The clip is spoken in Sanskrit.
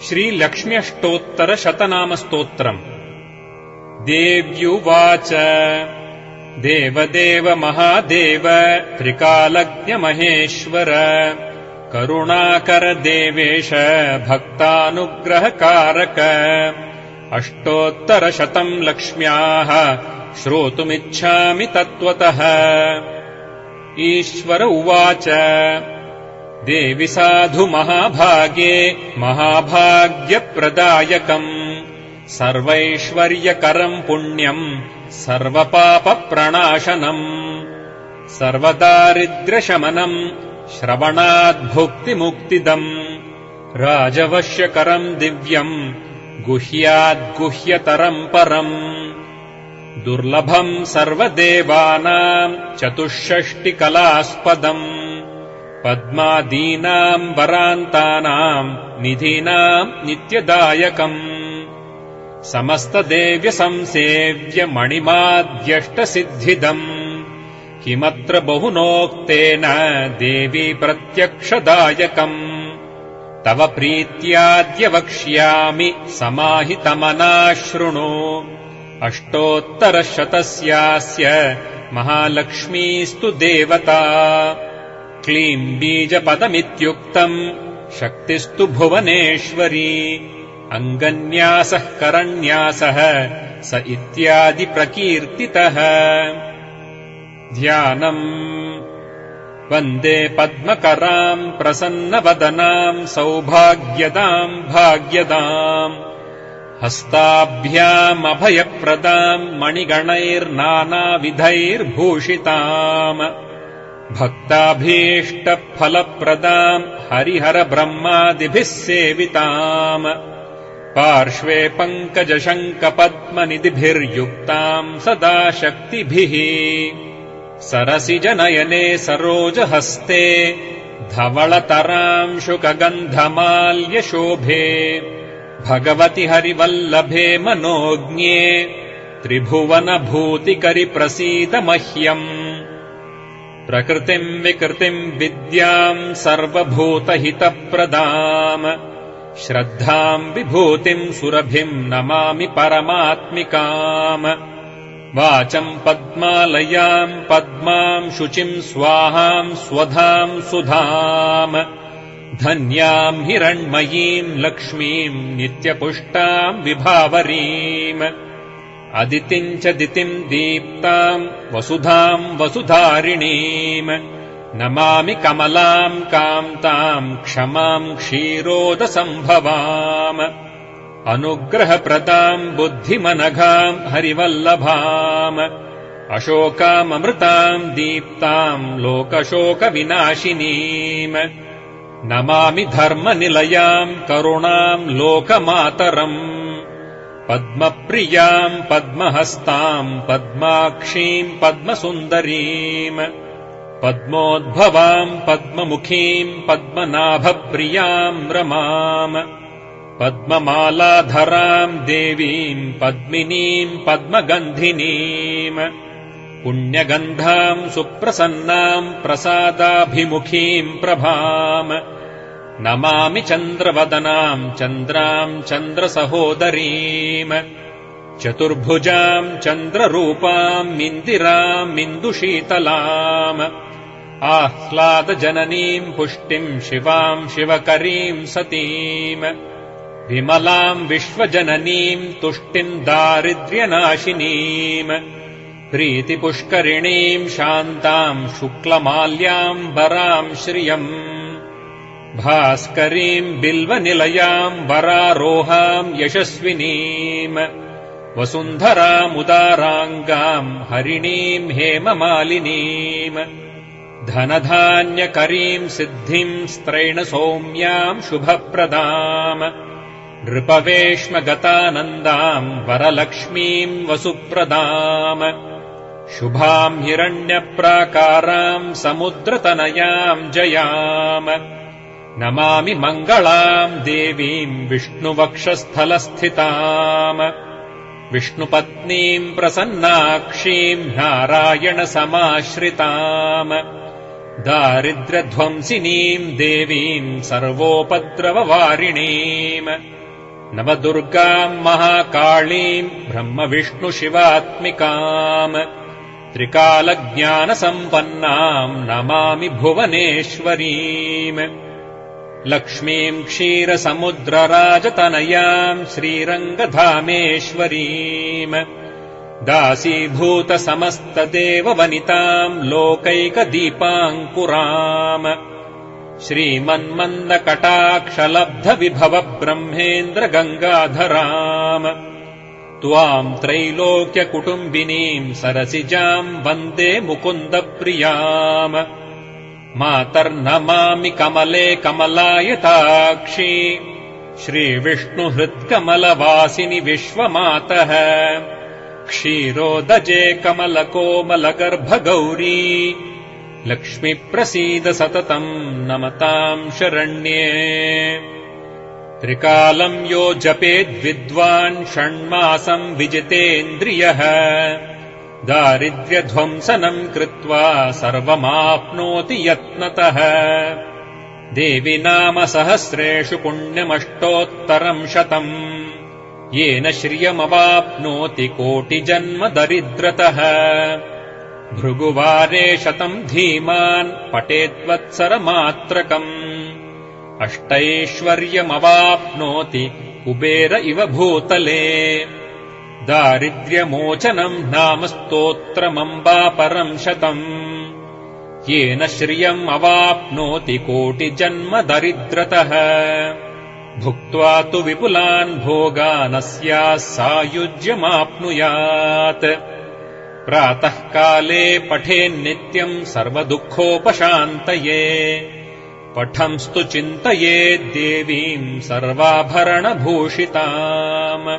श्रीलक्ष्म्यष्टोत्तरशतनामस्तोत्रम्। देव्युवाच देवदेव महादेव त्रिकालज्ञमहेश्वर करुणाकर देवेश भक्तानुग्रहकारक अष्टोत्तरशतम् लक्ष्म्याः श्रोतुमिच्छामि तत्त्वतः। ईश्वर उवाच देवि साधु महाभागे महाभाग्यप्रदायकम् सर्वैश्वर्यकरम् पुण्यम् सर्वपापप्रणाशनम् सर्वदारिद्र्यशमनम् श्रवणाद्भुक्तिमुक्तिदम् राजवश्यकरम् दिव्यम् गुह्याद्गुह्यतरम् परम् दुर्लभम् सर्वदेवानाम् चतुष्षष्टिकलास्पदम् पद्मादीनाम् वरान्तानाम् निधीनाम् नित्यदायकम् समस्तदेव्यसंसेव्य मणिमाद्यष्टसिद्धिदम् किमत्र बहुनोक्तेन देवी प्रत्यक्षदायकम् तव प्रीत्याद्य वक्ष्यामि समाहितमना शृणु अष्टोत्तरशतस्यास्य महालक्ष्मीस्तु देवता क्लीम् बीजपदमित्युक्तम् शक्तिस्तु भुवनेश्वरी अङ्गन्यासः करन्यासः स इत्यादि प्रकीर्तितः। ध्यानम् वन्दे पद्मकराम् प्रसन्नवदनाम् सौभाग्यदाम् भाग्यदाम् हस्ताभ्यामभयप्रदाम् मणिगणैर्नानाविधैर्भूषिताम् भक्ताभीष्टफलप्रदाम् हरिहरब्रह्मादिभिः सेविताम् पार्श्वे पङ्कजशङ्खपद्मनिधिभिर्युक्ताम् सदा शक्तिभिः सरसिजनयने सरोजहस्ते धवलतराम् शुकगन्धमाल्यशोभे भगवति हरिवल्लभे मनोज्ञे त्रिभुवनभूतिकरि प्रसीद मह्यम् प्रकृतिम् विकृतिम् विद्याम् सर्वभूतहितप्रदाम् श्रद्धाम् विभूतिम् सुरभिम् नमामि परमात्मिकाम् वाचम् पद्मालयाम् पद्माम् शुचिम् स्वाहाम् स्वधाम् सुधाम् धन्याम् हिरण्मयीम् लक्ष्मीम् नित्यपुष्टाम् विभावरीम् अदितिम् च दितिम् दीप्ताम् वसुधाम् वसुधारिणीम् नमामि कमलाम् कान्ताम् क्षमाम् क्षीरोदसम्भवाम् अनुग्रहप्रदाम् बुद्धिमनघाम् हरिवल्लभाम् अशोकाममृताम् दीप्ताम् लोकशोकविनाशिनीम् नमामि धर्मनिलयाम् करुणाम् लोकमातरम् पद्मप्रियाम् पद्महस्ताम् पद्माक्षीम् पद्मसुन्दरीम् पद्मोद्भवाम् पद्ममुखीम् पद्मनाभप्रियाम् रमाम् पद्ममालाधराम् देवीम् पद्मिनीम् पद्मगन्धिनीम् पुण्यगन्धाम् सुप्रसन्नाम् प्रसादाभिमुखीम् प्रभाम् नमामि चन्द्रवदनाम् चन्द्राम् चन्द्रसहोदरीम् चतुर्भुजाम् चन्द्ररूपाम् इन्दिराम् इन्दुशीतलाम् आह्लादजननीम् पुष्टिम् शिवाम् शिवकरीम् सतीम् विमलाम् विश्वजननीम् तुष्टिम् दारिद्र्यनाशिनीम् प्रीतिपुष्करिणीम् शान्ताम् शुक्लमाल्याम् वराम् श्रियम् भास्करीम् बिल्वनिलयाम् वरारोहाम् यशस्विनीम् वसुन्धरामुदाराङ्गाम् हरिणीम् हेममालिनीम् धनधान्यकरीम् सिद्धिम् स्त्रैणसौम्याम् शुभप्रदाम् नृपवेश्मगतानन्दाम् वरलक्ष्मीम् वसुप्रदाम् शुभाम् हिरण्यप्राकाराम् समुद्रतनयाम् जयाम् नमामि मङ्गलाम् देवीम् विष्णुवक्षस्थलस्थिताम् विष्णुपत्नीम् प्रसन्नाक्षीम् नारायणसमाश्रिताम् दारिद्र्यध्वंसिनीम् देवीम् सर्वोपद्रववारिणीम् नवदुर्गाम् महाकाळीम् ब्रह्मविष्णुशिवात्मिकाम् त्रिकालज्ञानसम्पन्नाम् नमामि भुवनेश्वरीम् लक्ष्मीम् क्षीरसमुद्रराजतनयाम् श्रीरङ्गधामेश्वरीम् दासीभूतसमस्तदेववनिताम् लोकैकदीपाङ्कुराम् श्रीमन्मन्दकटाक्षलब्धविभवब्रह्मेन्द्रगङ्गाधराम् त्वाम् त्रैलोक्यकुटुम्बिनीम् सरसिजाम् वन्दे मुकुन्दप्रियाम् मातर्नमामि कमले कमलायताक्षी श्रीविष्णुहृत्कमलवासिनि विश्वमातः क्षीरोदजे कमलकोमलगर्भगौरी लक्ष्मीप्रसीद सततम् नमताम् शरण्ये त्रिकालम् यो जपेद्विद्वान् षण्मासम् विजितेन्द्रियः दारिद्र्यध्वंसनम् कृत्वा सर्वमाप्नोति यत्नतः देवि नाम सहस्रेषु पुण्यमष्टोत्तरम् 100 येन श्रियमवाप्नोति कोटिजन्म दरिद्रतः भृगुवारे 100 धीमान् पठेद्वत्सरमात्रकम् अष्टैश्वर्यमवाप्नोति कुबेर इव भूतले दारिद्र्यमोचनम् नाम स्तोत्रमम्बापरम् 100 येन श्रियम् अवाप्नोति कोटिजन्म दरिद्रतः भुक्त्वा तु विपुलान् भोगानस्याः सायुज्यमाप्नुयात् प्रातःकाले पठेन्नित्यम् सर्वदुःखोपशान्तये पठंस्तु चिन्तयेद्देवीम् सर्वाभरणभूषिताम्